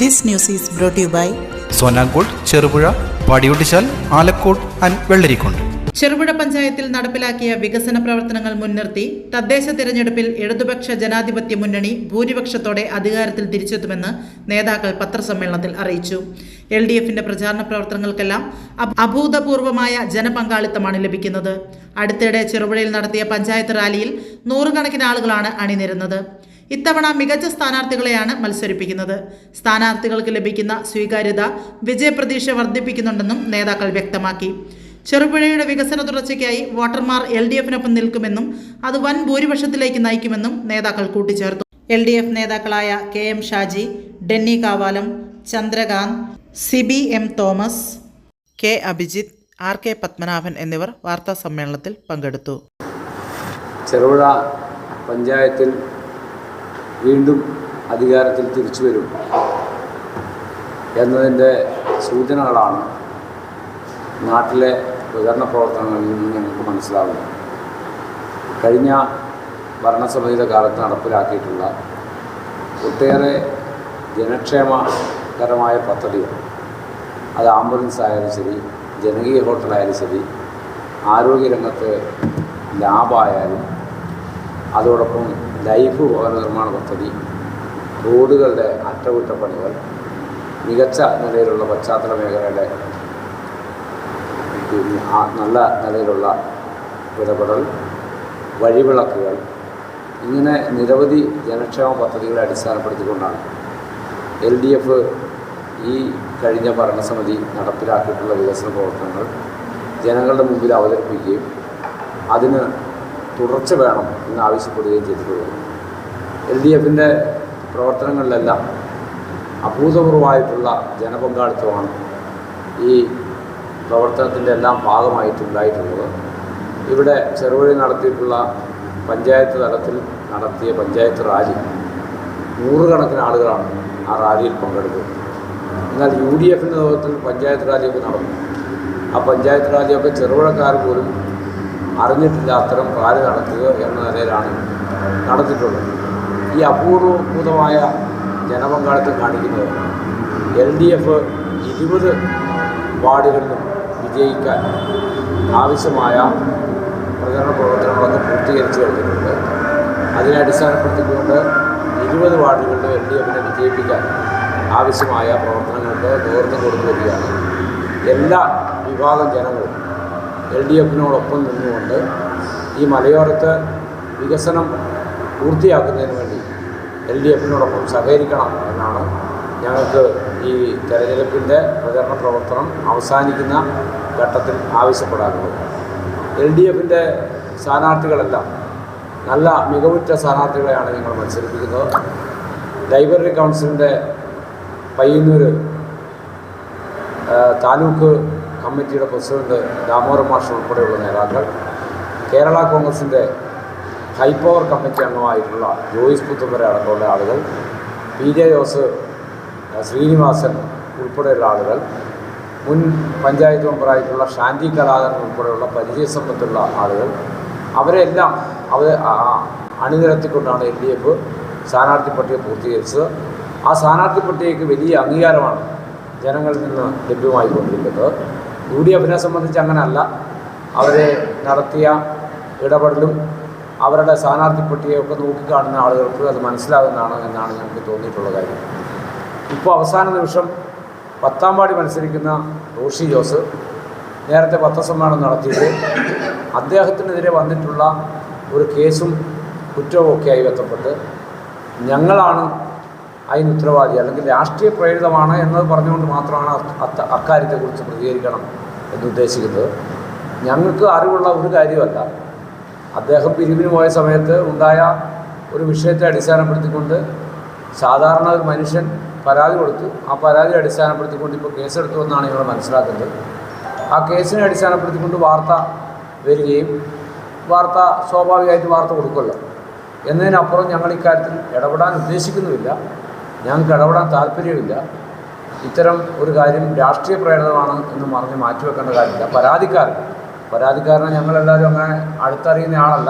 This news is brought to you by Sonankode, Cherupuzha, Padiyottuchal, Alakode and Vellarikundu. Cherupuzha പഞ്ചായത്തിൽ നടപ്പിലാക്കിയ വികസന പ്രവർത്തനങ്ങൾ മുൻനിർത്തി തദ്ദേശ തിരഞ്ഞെടുപ്പിൽ ഇടതുപക്ഷ ജനാധിപത്യ മുന്നണി ഭൂരിപക്ഷത്തോടെ അധികാരത്തിൽ തിരിച്ചെത്തുമെന്ന് നേതാക്കൾ പത്രസമ്മേളനത്തിൽ അറിയിച്ചു. LDFന്റെ പ്രചാരണ പ്രവർത്തനങ്ങൾക്കെല്ലാം അഭൂതപൂർവമായ ജനപങ്കാളിത്തമാണ് ലഭിക്കുന്നത്. അടുത്തിടെ ചെറുപുഴയിൽ നടത്തിയ പഞ്ചായത്ത് റാലിയിൽ നൂറുകണക്കിന് ആളുകളാണ് അണിനിരുന്നത്. ഇത്തവണ മികച്ച സ്ഥാനാർത്ഥികളെയാണ് മത്സരിപ്പിക്കുന്നത്. സ്ഥാനാർത്ഥികൾക്ക് ലഭിക്കുന്ന സ്വീകാര്യത വിജയപ്രതീക്ഷ വർദ്ധിപ്പിക്കുന്നുണ്ടെന്നും നേതാക്കൾ വ്യക്തമാക്കി. ചെറുപുഴയുടെ വികസന തുടർച്ചയ്ക്കായി വോട്ടർമാർ LDFനൊപ്പം നിൽക്കുമെന്നും അത് വൻ ഭൂരിപക്ഷത്തിലേക്ക് നയിക്കുമെന്നും നേതാക്കൾ കൂട്ടിച്ചേർത്തു. LDF നേതാക്കളായ KM Shaji, Denny Kavalam, Chandrakanth, Siby M Thomas, K Abhijith, RK Padmanabhan എന്നിവർ വാർത്താ സമ്മേളനത്തിൽ പങ്കെടുത്തു. ചെറുപുഴ പഞ്ചായത്തിൽ വീണ്ടും അധികാരത്തിൽ തിരിച്ചു വരും എന്നതിൻ്റെ സൂചനകളാണ് നാട്ടിലെ പ്രചരണ പ്രവർത്തനങ്ങളിൽ നിന്ന് ഞങ്ങൾക്ക് മനസ്സിലാകുന്നത്. കഴിഞ്ഞ ഭരണസമിതിയുടെ കാലത്ത് നടപ്പിലാക്കിയിട്ടുള്ള ഒട്ടേറെ ജനക്ഷേമകരമായ പദ്ധതികൾ, അത് ആംബുലൻസ് ആയാലും ശരി, ജനകീയ ഹോട്ടലായാലും ശരി, ആരോഗ്യരംഗത്ത് ലാബായാലും, അതോടൊപ്പം ലൈഫ് ഭവന നിർമ്മാണ പദ്ധതി, റോഡുകളുടെ അറ്റകുറ്റപ്പണികൾ, മികച്ച നിലയിലുള്ള പശ്ചാത്തല മേഖലയുടെ നല്ല നിലയിലുള്ള ഇടപെടൽ, വഴിവിളക്കുകൾ, ഇങ്ങനെ നിരവധി ജനക്ഷേമ പദ്ധതികളെ അടിസ്ഥാനപ്പെടുത്തിക്കൊണ്ടാണ് LDF ഈ കഴിഞ്ഞ ഭരണസമിതി നടപ്പിലാക്കിയിട്ടുള്ള വികസന പ്രവർത്തനങ്ങൾ ജനങ്ങളുടെ മുമ്പിൽ അവതരിപ്പിക്കുകയും അതിന് തുടർച്ച വേണം എന്നാവശ്യപ്പെടുകയും ചെയ്തിട്ടുള്ളത്. LDFൻ്റെ പ്രവർത്തനങ്ങളിലെല്ലാം അഭൂതപൂർവമായിട്ടുള്ള ജനപങ്കാളിത്തമാണ് ഈ പ്രവർത്തനത്തിൻ്റെ എല്ലാം ഭാഗമായിട്ടുണ്ടായിട്ടുള്ളത്. ഇവിടെ ചെറുപുഴയിൽ നടത്തിയിട്ടുള്ള പഞ്ചായത്ത് തലത്തിൽ നടത്തിയ പഞ്ചായത്ത് റാലി, നൂറുകണക്കിന് ആളുകളാണ് ആ റാലിയിൽ പങ്കെടുത്തത്. എന്നാൽ UDFൻ്റെ നേതൃത്വത്തിൽ പഞ്ചായത്ത് റാലിയൊക്കെ നടന്നു. ആ പഞ്ചായത്ത് റാലിയൊക്കെ ചെറുപുഴക്കാർ പോലും അറിഞ്ഞിട്ടില്ല അത്തരം റാലി നടത്തുക എന്ന നിലയിലാണ് നടത്തിയിട്ടുള്ളത്. ഈ അപൂർവഭൂതമായ ജനപങ്കാളിത്തം കാണിക്കുന്നത് LDF 20 വാർഡുകളിലും വിജയിക്കാൻ ആവശ്യമായ പ്രചരണ പ്രവർത്തനങ്ങളൊക്കെ പൂർത്തീകരിച്ചു കഴിഞ്ഞിട്ടുണ്ട്. അതിനെ അടിസ്ഥാനപ്പെടുത്തിക്കൊണ്ട് 20 വാർഡുകളിലും LDFനെ വിജയിപ്പിക്കാൻ ആവശ്യമായ പ്രവർത്തനങ്ങൾക്ക് നേതൃത്വം കൊടുത്തു വരികയാണ്. എല്ലാ വിഭാഗം ജനങ്ങളും LDFനോടൊപ്പം നിന്നുകൊണ്ട് ഈ മലയോരത്ത് വികസനം പൂർത്തിയാക്കുന്നതിന് വേണ്ടി LDFനോടൊപ്പം സഹകരിക്കണം എന്നാണ് ഞങ്ങൾക്ക് ഈ തെരഞ്ഞെടുപ്പിൻ്റെ പ്രചരണ പ്രവർത്തനം അവസാനിക്കുന്ന ഘട്ടത്തിൽ ആവശ്യപ്പെടാറുള്ളത്. LDFൻ്റെ സ്ഥാനാർത്ഥികളെല്ലാം നല്ല മികവുറ്റ സ്ഥാനാർത്ഥികളെയാണ് ഞങ്ങൾ മത്സരിപ്പിക്കുന്നത്. ലൈബ്രറി കൗൺസിലിൻ്റെ പയ്യന്നൂർ താലൂക്ക് കമ്മിറ്റിയുടെ പ്രസിഡന്റ് ദാമോദരൻ മാഷ് ഉൾപ്പെടെയുള്ള നേതാക്കൾ, കേരള കോൺഗ്രസിൻ്റെ ഹൈപ്പവർ കമ്മിറ്റി അംഗമായിട്ടുള്ള ജോയിസ് പുത്തുമര അടക്കമുള്ള ആളുകൾ, PJ ജോസ്, ശ്രീനിവാസൻ ഉൾപ്പെടെയുള്ള ആളുകൾ, മുൻ പഞ്ചായത്ത് മെമ്പറായിട്ടുള്ള ഷാൻഡി കലാധരൻ ഉൾപ്പെടെയുള്ള പരിചയസമ്പത്തുള്ള ആളുകൾ, അവരെല്ലാം അണിനിരത്തിക്കൊണ്ടാണ് LDF സ്ഥാനാർത്ഥി പട്ടിക പൂർത്തീകരിച്ചത്. ആ സ്ഥാനാർത്ഥി പട്ടികയ്ക്ക് വലിയ അംഗീകാരമാണ് ജനങ്ങളിൽ നിന്ന് ലഭ്യമായിക്കൊണ്ടിരിക്കുന്നത്. UDFനെ സംബന്ധിച്ച് അങ്ങനെയല്ല. അവരെ നടത്തിയ ഇടപെടലും അവരുടെ സ്ഥാനാർത്ഥി പട്ടികയൊക്കെ നോക്കിക്കാണുന്ന ആളുകൾക്ക് അത് മനസ്സിലാകുന്നതാണ് എന്നാണ് ഞങ്ങൾക്ക് തോന്നിയിട്ടുള്ള കാര്യം. ഇപ്പോൾ അവസാന നിമിഷം 10ാം വാർഡിൽ മത്സരിക്കുന്ന റോഷി ജോസ് നേരത്തെ പത്രസമ്മേളനം നടത്തിയിട്ട് അദ്ദേഹത്തിനെതിരെ വന്നിട്ടുള്ള ഒരു കേസും കുറ്റവും ഒക്കെയായി ബന്ധപ്പെട്ട് ഞങ്ങളാണ് അതിന് ഉത്തരവാദി, അല്ലെങ്കിൽ രാഷ്ട്രീയ പ്രേരിതമാണ് എന്നത് പറഞ്ഞുകൊണ്ട് മാത്രമാണ് അക്കാര്യത്തെക്കുറിച്ച് പ്രതികരിക്കണം എന്നുദ്ദേശിക്കുന്നത്. ഞങ്ങൾക്ക് അറിവുള്ള ഒരു കാര്യമല്ല. അദ്ദേഹം പിരിവിന് പോയ സമയത്ത് ഉണ്ടായ ഒരു വിഷയത്തെ അടിസ്ഥാനപ്പെടുത്തിക്കൊണ്ട് സാധാരണ ഒരു മനുഷ്യൻ പരാതി കൊടുത്തു. ആ പരാതി അടിസ്ഥാനപ്പെടുത്തിക്കൊണ്ട് ഇപ്പോൾ കേസെടുത്തു എന്നാണ് ഞങ്ങൾ മനസ്സിലാക്കുന്നത്. ആ കേസിനെ അടിസ്ഥാനപ്പെടുത്തിക്കൊണ്ട് വാർത്ത വരികയും വാർത്ത സ്വാഭാവികമായിട്ട് വാർത്ത കൊടുക്കുമല്ലോ. എന്നതിനപ്പുറം ഞങ്ങൾ ഇക്കാര്യത്തിൽ ഇടപെടാൻ ഉദ്ദേശിക്കുന്നുമില്ല. ഞങ്ങൾക്ക് ഇടപെടാൻ താല്പര്യമില്ല. ഇത്തരം ഒരു കാര്യം രാഷ്ട്രീയ പ്രേരിതമാണ് എന്ന് പറഞ്ഞ് മാറ്റിവെക്കേണ്ട കാര്യമില്ല. പരാതിക്കാരനെ ഞങ്ങളെല്ലാവരും അങ്ങനെ അടുത്തറിയുന്ന ആളല്ല.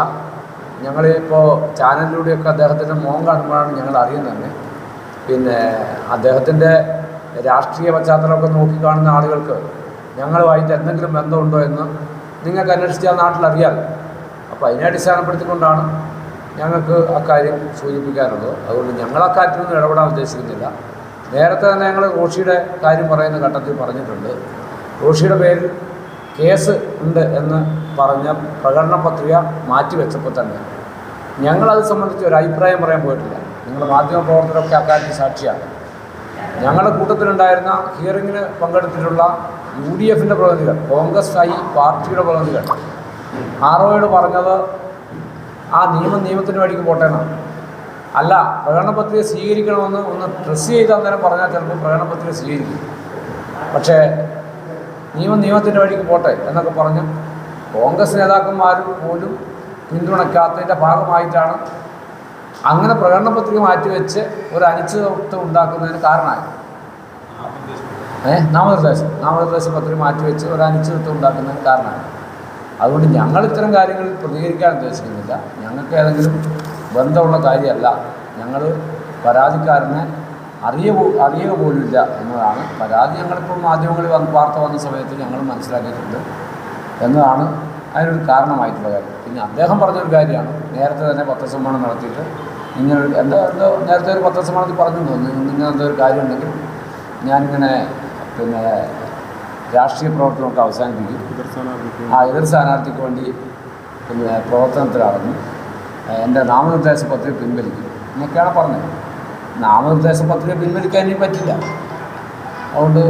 ഞങ്ങളിപ്പോൾ ചാനലിലൂടെയൊക്കെ അദ്ദേഹത്തിൻ്റെ മുഖം കാണുമ്പോഴാണ് ഞങ്ങൾ അറിയുന്നത് തന്നെ. പിന്നെ അദ്ദേഹത്തിൻ്റെ രാഷ്ട്രീയ പശ്ചാത്തലമൊക്കെ നോക്കിക്കാണുന്ന ആളുകൾക്ക് ഞങ്ങളുമായിട്ട് എന്തെങ്കിലും ബന്ധമുണ്ടോ എന്ന് നിങ്ങൾക്ക് അന്വേഷിച്ചാൽ നാട്ടിലറിയാം. അപ്പോൾ അതിനെ അടിസ്ഥാനപ്പെടുത്തിക്കൊണ്ടാണ് ഞങ്ങൾക്ക് അക്കാര്യം സൂചിപ്പിക്കാനുള്ളത്. അതുകൊണ്ട് ഞങ്ങൾ അക്കാര്യത്തിലൊന്നും ഇടപെടാൻ ഉദ്ദേശിക്കുന്നില്ല. നേരത്തെ തന്നെ ഞങ്ങൾ റോഷിയുടെ കാര്യം പറയുന്ന ഘട്ടത്തിൽ പറഞ്ഞിട്ടുണ്ട്. റോഷിയുടെ പേരിൽ കേസ് ഉണ്ട് എന്ന് പറഞ്ഞ പ്രകടന പത്രിക മാറ്റിവെച്ചപ്പോൾ തന്നെ ഞങ്ങളത് സംബന്ധിച്ച് ഒരു അഭിപ്രായം പറയാൻ പോയിട്ടില്ല. നിങ്ങളുടെ മാധ്യമ പ്രവർത്തകരൊക്കെ അക്കാര്യത്തിൽ സാക്ഷിയാണ്. ഞങ്ങളുടെ കൂട്ടത്തിലുണ്ടായിരുന്ന ഹിയറിങ്ങിന് പങ്കെടുത്തിട്ടുള്ള UDFൻ്റെ പ്രതിനിധികൾ, കോൺഗ്രസ് പാർട്ടിയുടെ പ്രതിനിധികൾ ആറോയോട് പറഞ്ഞത് ആ നിയമത്തിൻ്റെ വഴിക്ക് പോട്ടേന്നാണ്. അല്ല, പ്രകടന പത്രിക സ്വീകരിക്കണമെന്ന് ഒന്ന് ഡ്രസ്സ് ചെയ്ത് അന്നേരം പറഞ്ഞാൽ ചിലപ്പോൾ പ്രകടന പത്രിക സ്വീകരിക്കും. പക്ഷേ നിയമത്തിൻ്റെ വഴിക്ക് പോട്ടെ എന്നൊക്കെ പറഞ്ഞ് കോൺഗ്രസ് നേതാക്കന്മാരും പോലും പിന്തുണയ്ക്കാത്തതിൻ്റെ ഭാഗമായിട്ടാണ് അങ്ങനെ പ്രകടന പത്രിക മാറ്റിവെച്ച് ഒരു അനിശ്ചിതത്വം ഉണ്ടാക്കുന്നതിന് കാരണമായി. നാമനിർദ്ദേശ പത്രിക മാറ്റിവെച്ച് ഒരു അനിശ്ചിതത്വം ഉണ്ടാക്കുന്നതിന് കാരണമായി. അതുകൊണ്ട് ഞങ്ങൾ ഇത്തരം കാര്യങ്ങളിൽ പ്രതികരിക്കാൻ ഉദ്ദേശിക്കുന്നില്ല. ഞങ്ങൾക്ക് ഏതെങ്കിലും ബന്ധമുള്ള കാര്യമല്ല. ഞങ്ങൾ പരാതിക്കാരനെ അറിയുക പോലുമില്ല എന്നതാണ് പരാതി. ഞങ്ങളിപ്പോൾ മാധ്യമങ്ങളിൽ വാർത്ത വന്ന സമയത്ത് ഞങ്ങൾ മനസ്സിലാക്കിയിട്ടുണ്ട് എന്നതാണ് അതിനൊരു കാരണമായിട്ടുള്ള കാര്യം. പിന്നെ അദ്ദേഹം പറഞ്ഞൊരു കാര്യമാണ്, നേരത്തെ തന്നെ പത്രസമ്മേളനം നടത്തിയിട്ട് ഇങ്ങനെ നേരത്തെ ഒരു പത്രസമ്മേളനത്തിൽ പറഞ്ഞു തോന്നുന്നു, ഇങ്ങനെ എന്തൊരു കാര്യമുണ്ടെങ്കിൽ ഞാനിങ്ങനെ പിന്നെ രാഷ്ട്രീയ പ്രവർത്തനമൊക്കെ അവസാനിപ്പിക്കും, എതിർ സ്ഥാനാർത്ഥിക്ക് വേണ്ടി പിന്നെ പ്രവർത്തനത്തിലാണെന്ന്, എൻ്റെ നാമനിർദ്ദേശ പത്രിക പിൻവലിക്കും എന്നൊക്കെയാണ് പറഞ്ഞത്. നാമനിർദ്ദേശ പത്രിക പിൻവലിക്കാൻ ഇനി പറ്റില്ല. അതുകൊണ്ട്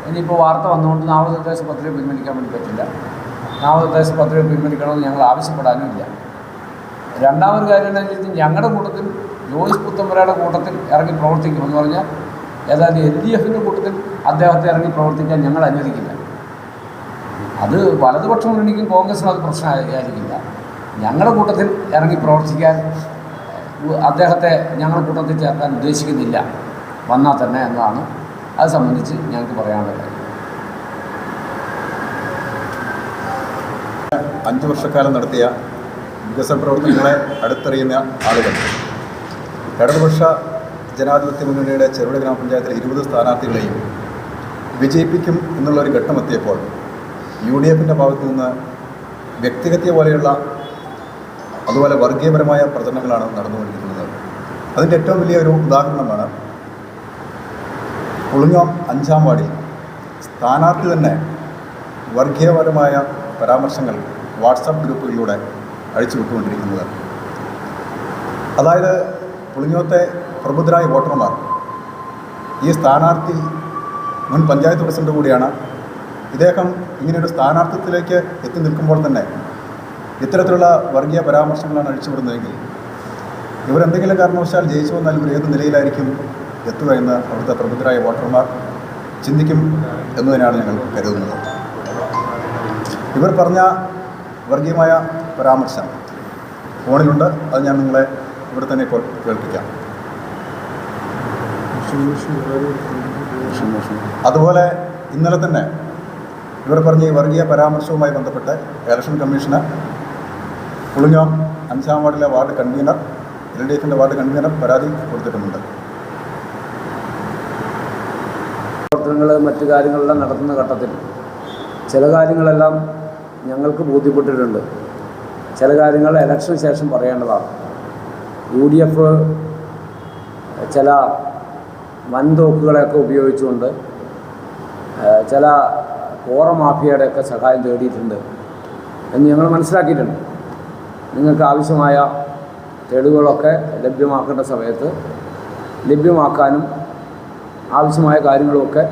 ഇനിയിപ്പോൾ വാർത്ത വന്നുകൊണ്ട് നാമനിർദ്ദേശ പത്രിക പിൻവലിക്കാൻ വേണ്ടി പറ്റില്ല. നാമനിർദ്ദേശ പത്രിക പിൻവലിക്കണമെന്ന് ഞങ്ങൾ ആവശ്യപ്പെടാനുമില്ല. രണ്ടാമതൊരു കാര്യം എന്താണെന്ന് വെച്ചാൽ ഞങ്ങളുടെ കൂട്ടത്തിൽ ജോയിസ് പുത്തമ്പുരയുടെ കൂട്ടത്തിൽ ഇറങ്ങി പ്രവർത്തിക്കുമെന്ന് പറഞ്ഞാൽ ഏതായാലും LDFൻ്റെ കൂട്ടത്തിൽ അദ്ദേഹത്തെ ഇറങ്ങി പ്രവർത്തിക്കാൻ ഞങ്ങൾ അനുവദിക്കില്ല. അത് വലതുപക്ഷ മുന്നണിക്കും കോൺഗ്രസിനും അത് പ്രശ്നമായിരിക്കില്ല. ഞങ്ങളുടെ കൂട്ടത്തിൽ ഇറങ്ങി പ്രവർത്തിക്കാൻ അദ്ദേഹത്തെ ഞങ്ങളുടെ കൂട്ടത്തിൽ ചേർക്കാൻ ഉദ്ദേശിക്കുന്നില്ല വന്നാൽ തന്നെ എന്നതാണ് അത് സംബന്ധിച്ച് ഞങ്ങൾക്ക് പറയാനുള്ള കാര്യം. 5 വർഷക്കാലം നടത്തിയ വികസന പ്രവർത്തനങ്ങളെ അടുത്തറിയുന്ന ആളുകൾ ഇടതുപക്ഷ ജനാധിപത്യ മുന്നണിയുടെ ചെറുപുഴ ഗ്രാമപഞ്ചായത്തിലെ 20 സ്ഥാനാർത്ഥികളെയും വിജയിപ്പിക്കും എന്നുള്ളൊരു ഘട്ടമെത്തിയപ്പോൾ UDFൻ്റെ ഭാഗത്തു നിന്ന് വ്യക്തിഹത്യ പോലെയുള്ള അതുപോലെ വർഗീയപരമായ പ്രചരണങ്ങളാണ് നടന്നുകൊണ്ടിരിക്കുന്നത്. അതിൻ്റെ ഏറ്റവും വലിയൊരു ഉദാഹരണമാണ് പുളിങ്ങോം 5-ാം വാർഡിൽ സ്ഥാനാർത്ഥി തന്നെ വർഗീയപരമായ പരാമർശങ്ങൾ വാട്സാപ്പ് ഗ്രൂപ്പുകളിലൂടെ അഴിച്ചുവിട്ടുകൊണ്ടിരിക്കുന്നത്. അതായത് പുളിങ്ങോത്തെ പ്രബുദ്ധരായ വോട്ടർമാർ ഈ സ്ഥാനാർത്ഥി മുൻ പഞ്ചായത്ത് പ്രസിഡന്റ് കൂടിയാണ്, ഇദ്ദേഹം ഇങ്ങനെയൊരു സ്ഥാനാർത്ഥിത്വത്തിലേക്ക് എത്തി നിൽക്കുമ്പോൾ തന്നെ ഇത്തരത്തിലുള്ള വർഗീയ പരാമർശങ്ങളാണ് അഴിച്ചുവിടുന്നതെങ്കിൽ ഇവരെന്തെങ്കിലും കാരണവശാൽ ജയിച്ചു വന്നാൽ ഇവർ ഏത് നിലയിലായിരിക്കും എത്തുക എന്ന് അവിടുത്തെ പ്രബുദ്ധരായ വോട്ടർമാർ ചിന്തിക്കും എന്നതിനാണ് ഞങ്ങൾ കരുതുന്നത്. ഇവർ പറഞ്ഞ വർഗീയമായ പരാമർശം ഫോണിലുണ്ട്, അത് ഞാൻ നിങ്ങളെ ഇവിടെ തന്നെ ഇപ്പോൾ കേൾപ്പിക്കാം. അതുപോലെ ഇന്നലെ തന്നെ ഇവർ പറഞ്ഞ ഈ വർഗീയ പരാമർശവുമായി ബന്ധപ്പെട്ട് ഇലക്ഷൻ കമ്മീഷന് പുളിങ്ങോം 5-ാം വാർഡിലെ വാർഡ് കൺവീനർ, LDFൻ്റെ വാർഡ് കൺവീനർ പരാതി കൊടുത്തിട്ടുമുണ്ട്. പ്രവർത്തനങ്ങൾ മറ്റു കാര്യങ്ങളെല്ലാം നടത്തുന്ന ഘട്ടത്തിൽ ചില കാര്യങ്ങളെല്ലാം ഞങ്ങൾക്ക് ബോധ്യപ്പെട്ടിട്ടുണ്ട്. ചില കാര്യങ്ങൾ ഇലക്ഷന് ശേഷം പറയേണ്ടതാണ്. UDF ചില വൻതോക്കുകളെയൊക്കെ ഉപയോഗിച്ചുകൊണ്ട് ചില കോറ മാഫിയയുടെയൊക്കെ സഹായം തേടിയിട്ടുണ്ട് എന്ന് ഞങ്ങൾ മനസ്സിലാക്കിയിട്ടുണ്ട്. നിങ്ങൾക്ക് ആവശ്യമായ തെളിവുകളൊക്കെ ലഭ്യമാക്കേണ്ട സമയത്ത് ലഭ്യമാക്കാനും ആവശ്യമായ കാര്യങ്ങളുമൊക്കെ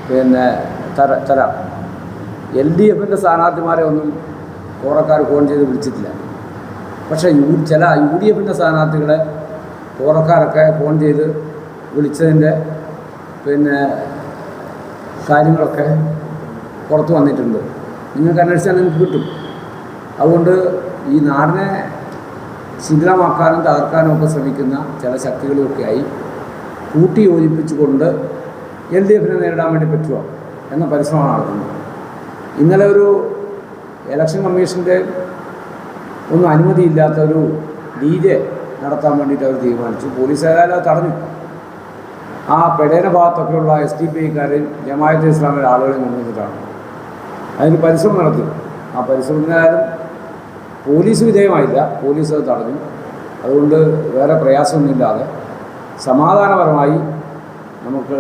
പിന്നെ തരാം. LDFൻ്റെ സ്ഥാനാർത്ഥിമാരെ ഒന്നും കോറക്കാർ ഫോൺ ചെയ്ത് വിളിച്ചിട്ടില്ല. പക്ഷേ ചില UDFൻ്റെ സ്ഥാനാർത്ഥികളെ കോറക്കാരൊക്കെ ഫോൺ ചെയ്ത് വിളിച്ചതിൻ്റെ പിന്നെ കാര്യങ്ങളൊക്കെ പുറത്ത് വന്നിട്ടുണ്ട്. നിങ്ങൾക്ക് അന്വേഷിച്ചാൽ നിങ്ങൾക്ക് കിട്ടും. അതുകൊണ്ട് ഈ നാടിനെ ശിഥിലമാക്കാനും തകർക്കാനും ഒക്കെ ശ്രമിക്കുന്ന ചില ശക്തികളുമൊക്കെയായി കൂട്ടി യോജിപ്പിച്ചുകൊണ്ട് LDFനെ നേരിടാൻ വേണ്ടി പറ്റുമോ എന്ന പരിശ്രമമാണ് നടത്തുന്നത്. ഇന്നലെ ഒരു ഇലക്ഷൻ കമ്മീഷൻ്റെ ഒന്നും അനുമതിയില്ലാത്ത ഒരു DJ നടത്താൻ വേണ്ടിയിട്ട് അവർ തീരുമാനിച്ചു. പോലീസ് ഏതായാലും അത് തടഞ്ഞു. ആ പെടേന ഭാഗത്തൊക്കെയുള്ള SDPIക്കാരെയും ജമാഅത്തെ ഇസ്ലാമിലെ ആളുകളെയും കൊണ്ടുവന്നിട്ടാണ് അതിന് പരിശ്രമം നടത്തി. ആ പരിശ്രമത്തിനാലും പോലീസ് വിധേയമായില്ല, പോലീസ് അത് തടഞ്ഞു. അതുകൊണ്ട് വേറെ പ്രയാസമൊന്നുമില്ലാതെ സമാധാനപരമായി നമുക്ക്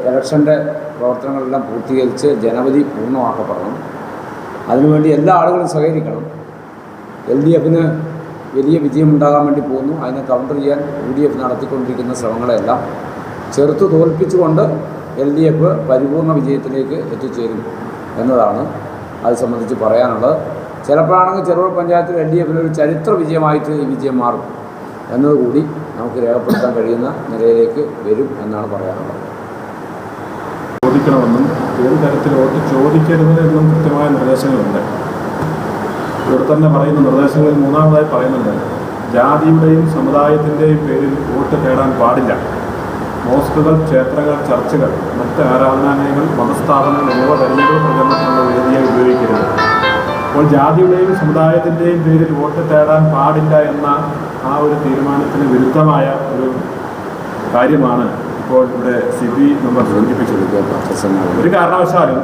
ഇലക്ഷൻ്റെ പ്രവർത്തനങ്ങളെല്ലാം പൂർത്തീകരിച്ച് ജനവധി പൂർണ്ണമാക്കപ്പെടണം. അതിനുവേണ്ടി എല്ലാ ആളുകളും സഹകരിക്കണം. LDFന് വലിയ വിജയമുണ്ടാകാൻ വേണ്ടി പോകുന്നു. അതിനെ കൗണ്ടർ ചെയ്യാൻ UDF നടത്തിക്കൊണ്ടിരിക്കുന്ന ശ്രമങ്ങളെല്ലാം ചെറുത്ത് തോൽപ്പിച്ചുകൊണ്ട് LDF പരിപൂർണ വിജയത്തിലേക്ക് എത്തിച്ചേരും എന്നതാണ് അത് സംബന്ധിച്ച് പറയാനുള്ളത്. ചിലപ്പോഴാണെങ്കിൽ ചെറുപുഴ പഞ്ചായത്തിൽ LDFന് ഒരു ചരിത്ര വിജയമായിട്ട് ഈ വിജയം മാറും എന്നതുകൂടി നമുക്ക് രേഖപ്പെടുത്താൻ കഴിയുന്ന നിലയിലേക്ക് വരും എന്നാണ് പറയാനുള്ളത്. ചോദിക്കണമെന്നും ഏത് തരത്തിൽ വോട്ട് ചോദിക്കരുത് എന്നും കൃത്യമായ നിർദ്ദേശങ്ങളുണ്ട്. ഇവിടെ തന്നെ പറയുന്ന നിർദ്ദേശങ്ങളിൽ മൂന്നാമതായി പറയുന്നുണ്ട്, ജാതിയുടെയും സമുദായത്തിൻ്റെയും പേരിൽ വോട്ട് തേടാൻ പാടില്ല. മോസ്കുകൾ, ക്ഷേത്രങ്ങൾ, ചർച്ചുകൾ, മറ്റ് ആരാധനാലയങ്ങൾ, മതസ്ഥാപനങ്ങൾ എന്നിവ തെരഞ്ഞെടുപ്പ് പ്രചരണത്തിനുള്ള വേദിയായി ഉപയോഗിക്കരുത്. അപ്പോൾ ജാതിയുടെയും സമുദായത്തിൻ്റെയും പേരിൽ വോട്ട് തേടാൻ പാടില്ല എന്ന ആ ഒരു തീരുമാനത്തിന് വിരുദ്ധമായ ഒരു കാര്യമാണ് ഇപ്പോൾ ഇവിടെ സിബി നമ്മൾ സൂചിപ്പിച്ചത്. ഒരു കാരണവശാലും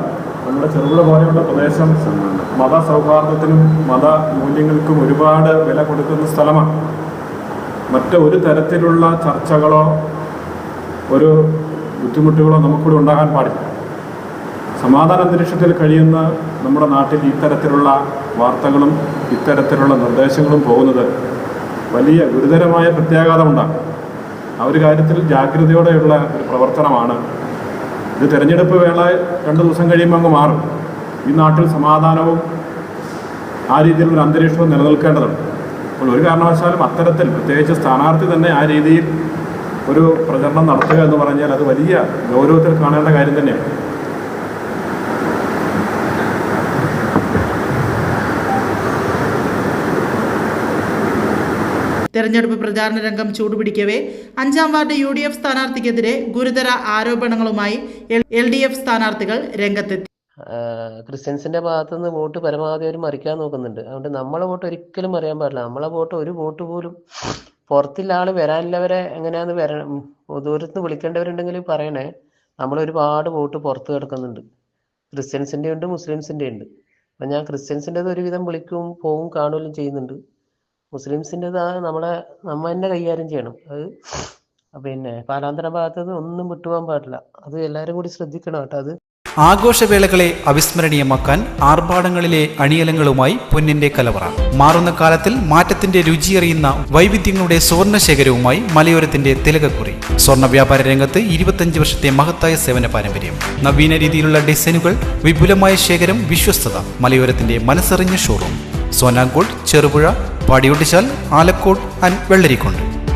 നമ്മുടെ ചെറുപുഴ പോലെയുള്ള പ്രദേശം മതസൗഹാർദ്ദത്തിനും മതമൂല്യങ്ങൾക്കും ഒരുപാട് വില കൊടുക്കുന്ന സ്ഥലമാണ്. ഒരു തരത്തിലുള്ള ചർച്ചകളോ ഒരു ബുദ്ധിമുട്ടുകളോ നമുക്കിവിടെ ഉണ്ടാകാൻ പാടില്ല. സമാധാന അന്തരീക്ഷത്തിൽ കഴിയുന്ന നമ്മുടെ നാട്ടിൽ ഇത്തരത്തിലുള്ള വാർത്തകളും ഇത്തരത്തിലുള്ള നിർദ്ദേശങ്ങളും പോകുന്നത് വലിയ ഗുരുതരമായ പ്രത്യാഘാതമുണ്ടാകും. ആ ഒരു കാര്യത്തിൽ ജാഗ്രതയോടെയുള്ള ഒരു പ്രവർത്തനമാണ് ഇത്. തെരഞ്ഞെടുപ്പ് വേള 2 ദിവസം കഴിയുമ്പോൾ അങ്ങ് മാറും. ഈ നാട്ടിൽ സമാധാനവും ആ രീതിയിലുള്ള അന്തരീക്ഷവും നിലനിൽക്കേണ്ടതുണ്ട്. അപ്പോൾ ഒരു കാരണവശാലും അത്തരത്തിൽ പ്രത്യേകിച്ച് സ്ഥാനാർത്ഥി തന്നെ ആ രീതിയിൽ ഒരു പ്രചരണം നടത്തുക എന്ന് പറഞ്ഞാൽ അത് വലിയ ഗൗരവത്തിൽ കാണേണ്ട കാര്യം തന്നെയാണ്. തെരഞ്ഞെടുപ്പ് പ്രചാരണ രംഗം ചൂടുപിടിക്കവേ 5-ാം വാർഡ് UDF സ്ഥാനാർത്ഥിക്കെതിരെ ഗുരുതര ആരോപണങ്ങളുമായി LDF സ്ഥാനാർത്ഥികൾ രംഗത്തെത്തി. ക്രിസ്ത്യൻസിന്റെ ഭാഗത്തു നിന്ന് വോട്ട് പരമാവധി അവർ മറിക്കാൻ നോക്കുന്നുണ്ട്. അതുകൊണ്ട് നമ്മളെ വോട്ട് ഒരിക്കലും അറിയാൻ പാടില്ല. നമ്മളെ വോട്ട് ഒരു വോട്ട് പോലും പുറത്തുള്ള ആള് വരാനുള്ളവരെ എങ്ങനെയാന്ന് വരണം, ദൂരത്ത് വിളിക്കേണ്ടവരുണ്ടെങ്കിൽ പറയണേ. നമ്മൾ ഒരുപാട് വോട്ട് പുറത്ത് കിടക്കുന്നുണ്ട്. ക്രിസ്ത്യൻസിന്റെ ഉണ്ട്, മുസ്ലിംസിന്റെ ഉണ്ട്. അപ്പം ഞാൻ ക്രിസ്ത്യൻസിൻ്റെത് ഒരുവിധം വിളിക്കും, പോവും, കാണുകയും ചെയ്യുന്നുണ്ട്. മുസ്ലിംസിൻ്റെത് നമ്മ തന്നെ കൈകാര്യം ചെയ്യണം. അത് പിന്നെ പാലാന്തര ഭാഗത്ത് ഒന്നും വിട്ടുപോകാൻ പാടില്ല. അത് എല്ലാവരും കൂടി ശ്രദ്ധിക്കണം കേട്ടോ. അത് ആഘോഷവേളകളെ അവിസ്മരണീയമാക്കാൻ ആർഭാടങ്ങളിലെ അണിയലങ്ങളുമായി പൊന്നിന്റെ കലവറ. മാറുന്ന കാലത്തിൽ മാറ്റത്തിന്റെ രുചിയറിയുന്ന വൈവിധ്യങ്ങളുടെ സുവർണശേഖരവുമായി മലയോരത്തിന്റെ തിലകക്കുറി. സ്വർണ്ണ വ്യാപാര രംഗത്ത് 25 വർഷത്തെ മഹത്തായ സേവന പാരമ്പര്യം. നവീന രീതിയിലുള്ള ഡിസൈനുകൾ, വിപുലമായ ശേഖരം, വിശ്വസ്തത. മലയോരത്തിന്റെ മനസ്സറിഞ്ഞ ഷോറൂം. സോനാങ്കോട്, ചെറുപുഴ, പാടിയൊട്ടിച്ചാൽ, ആലക്കോട് ആൻഡ് വെള്ളരിക്കുണ്ട്.